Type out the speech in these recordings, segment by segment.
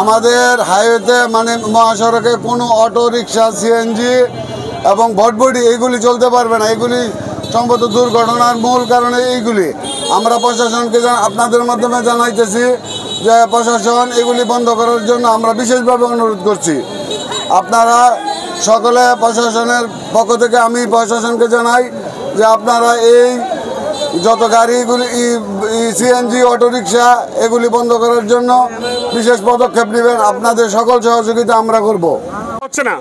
আমাদের হাইওয়েতে মানে মহাসড়কে কোনো অটো রিক্সা সিএনজি এবং ভটভটি এইগুলি চলতে পারবে না। এগুলি সম্ভবত দুর্ঘটনার মূল কারণে এইগুলি। আমরা প্রশাসনকে আপনাদের মাধ্যমে জানাইতেছি যে প্রশাসন এগুলি বন্ধ করার জন্য আমরা বিশেষভাবে অনুরোধ করছি। আপনারা সকলে প্রশাসনের পক্ষ থেকে আমি প্রশাসনকে জানাই যে আপনারা এই যত গাড়িগুলি সিএনজি অটোরিকশা এগুলি বন্ধ করার জন্য বিশেষ পদক্ষেপ নেবেন। আপনাদের সকল সহযোগিতা আমরা করব। হচ্ছে না,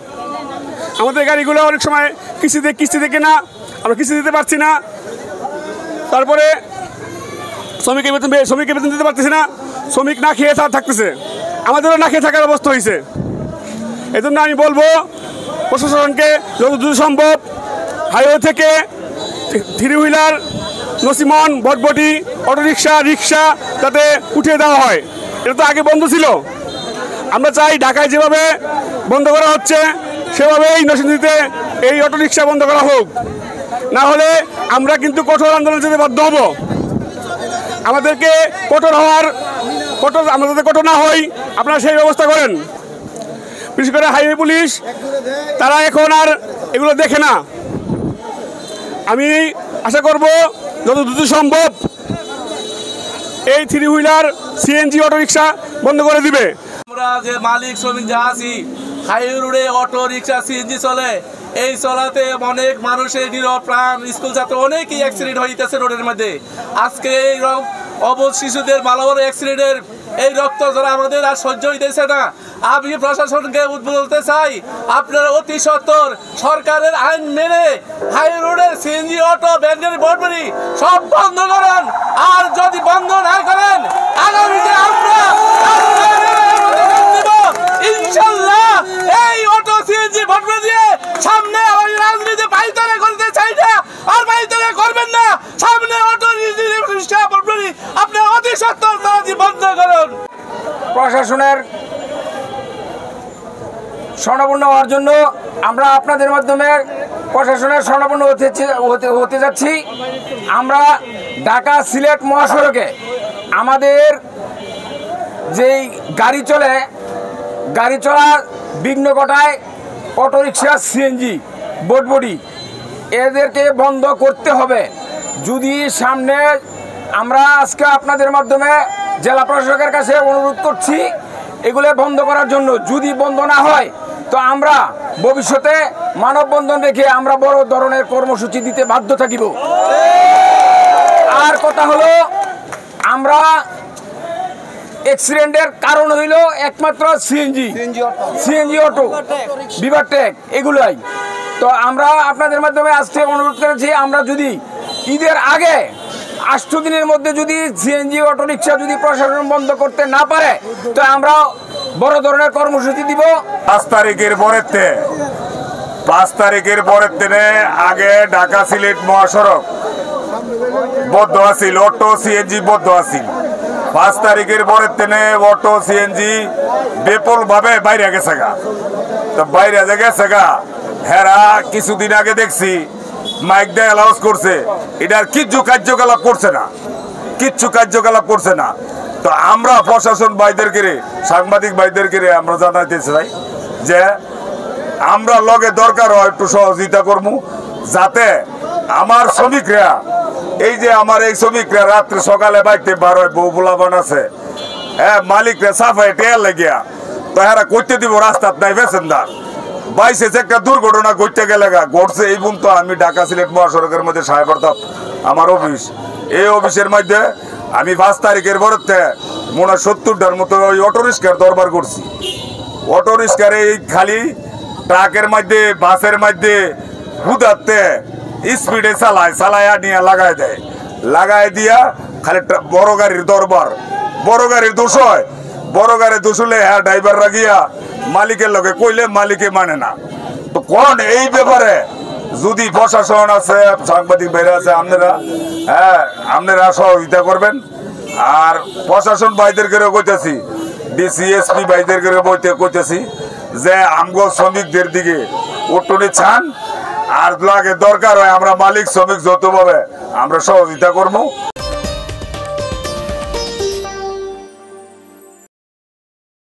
আমাদের গাড়িগুলো অনেক সময় কিস্তি থেকে না, আমরা কিস্তি দিতে পারছি না। তারপরে শ্রমিকের বেতন দিতে পারতেছি না, শ্রমিক না খেয়ে থাকতেছে, আমাদেরও না খেয়ে থাকার অবস্থা হয়েছে। এই জন্য আমি বলবো প্রশাসনকে যত দ্রুত সম্ভব হাইওয়ে থেকে থ্রি হুইলার, নসিমন, ভটভটি, অটোরিকশা, রিক্সা যাতে উঠিয়ে দেওয়া হয়। এটা তো আগে বন্ধ ছিল। আমরা চাই ঢাকায় যেভাবে বন্ধ করা হচ্ছে সেভাবেই নরসিংদীতে এই অটোরিকশা বন্ধ করা হোক। না হলে আমরা কিন্তু কঠোর আন্দোলন যেতে বাধ্য হব। আমাদেরকে আমরা যাতে কঠোর না হই আপনারা সেই ব্যবস্থা করেন। বিশেষ করে হাইওয়ে পুলিশ তারা এখন আর এগুলো দেখে না। আমি আশা করব যত দ্রুত সম্ভব এই থ্রি হুইলার, সিএনজি, অটোরিকশা বন্ধ করে দিবে। আমরা যে মালিক শ্রমিক যা আছি, হাইওয়ে রোডে অটো রিক্সা সিএনজি চলে, এই চলাতে অনেক মানুষের নিরব প্রাণ, স্কুল ছাত্র অনেকই অ্যাক্সিডেন্ট হইতেছে রোডের মধ্যে। আজকে এই অবধ শিশুদের মালাবার অ্যাক্সিডেন্টের এই রক্ত যারা আমাদের আর সহ্য হইতেছে না। আমি প্রশাসনকে বলতে চাই আপনারা অতি সত্বর সরকারের আইন মেনে হাইওয়ে রোডের সিএনজি, অটো, ব্যান্ডের ভটভটি সব বন্ধ করেন। আর যদি বন্ধ না করেন আগামীতে আমরা ইনশাল্লাহ এই অটো, সিএনজি, ভটভটি দিয়ে সামনে রাজনীতি পাইতারা করতে চাই না, আর পাইতারা করবেন না। সামনে অটো, রিক্সা, ভটভটি আপনি অতি সত্বর বন্ধ করুন। প্রশাসনের স্বর্ণপূর্ণ হওয়ার জন্য আমরা আপনাদের মাধ্যমে প্রশাসনের স্বর্ণপূর্ণ হতে যাচ্ছি। আমরা ঢাকা সিলেট মহাসড়কে আমাদের যেই গাড়ি চলা বিঘ্ন ঘটায় অটোরিকশা, সিএনজি, ভটভটি এদেরকে বন্ধ করতে হবে। যদি সামনে আমরা আজকে আপনাদের মাধ্যমে জেলা প্রশাসকের কাছে অনুরোধ করছি এগুলো বন্ধ করার জন্য। যদি বন্ধ না হয় তো আমরা ভবিষ্যতে মানববন্ধন রেখে আমরা বড় ধরনের কর্মসূচি দিতে বাধ্য থাকিব। আর কথা হলো আমরা অ্যাক্সিডেন্টের কারণ হইল একমাত্র সিএনজি, অটো, বিভারটেক এগুলাই। তো আমরা আপনাদের মাধ্যমে আজকে অনুরোধ করেছি আমরা যদি ঈদের আগে 8 দিনের মধ্যে যদি সিএনজি, অটোরিকশা যদি প্রশাসন বন্ধ করতে না পারে তো আমরা বড় ধরনের কর্মসূচি দিব। 5 তারিখের পরের দিনে আগে ঢাকা সিলেট মহাসড়ক বন্ধ আছিল, অটো, সিএনজি বন্ধ আছিল। 5 তারিখের পরের দিনে অটো, সিএনজি বিপুল ভাবে বাইরে গেছে গা। তো বাইরে গেছে গা হেরা কিছুদিন আগে দেখছি মাইক দিয়ে অ্যালাউন্স করছে, এটার কিচ্ছু কার্যকলাপ করছে না। তো আমরা প্রশাসন ভাইদেরকে, সাংবাদিক ভাইদেরকে আমরা জানাইতে চাই যে আমরা লগে দরকার হয় একটু সহযোগিতা করবো, যাতে আমার শ্রমিকরা এই রাত্রে সকালে বাইতে বার হয়, বউ পোলাপান আছে, হ্যাঁ, মালিকরা সাফাই টেয়ার লাগিয়া তো হেরা করতে দিব রাস্তার নাই বেসেন্দার বাইসে একটা দুর্ঘটনা ঘটতে গেলে ঘটছে। এই বোন তো আমি ঢাকা সিলেট মহাসড়কের মধ্যে সাহেবরতাপ আমার অফিস, এই অফিসের মধ্যে আমি 5 তারিখের পরেতে মনে হয় 70টার মতো ওই অটোরিক্সার দরবার করছি। অটোরিক্সার এই খালি ট্রাকের মধ্যে, বাসের মধ্যে হুদাতে স্পিডে চালায় নিয়ে লাগাই দিয়া খালি বড় গাড়ির দরবার। বড় গাড়ির দোষ হয়, বড় গাড়ি দোষ হলে হ্যাঁ ড্রাইভার রাখিয়া মালিকের লগে কইলে মালিকে মানে না। তো কোন এই ব্যাপারে যদি প্রশাসন আছে, সাংবাদিক ভাইরা আছে, আপনারা সহযোগিতা করবেন। আর প্রশাসন ভাইদেরকে কইতেছি, ডিসিএসপি ভাইদেরকে কইতেছি যে আমগো শ্রমিকদের দিকে উঠুনি ছান, আর লাগে দরকার হয় আমরা মালিক শ্রমিক যৌথভাবে আমরা সহযোগিতা করবো।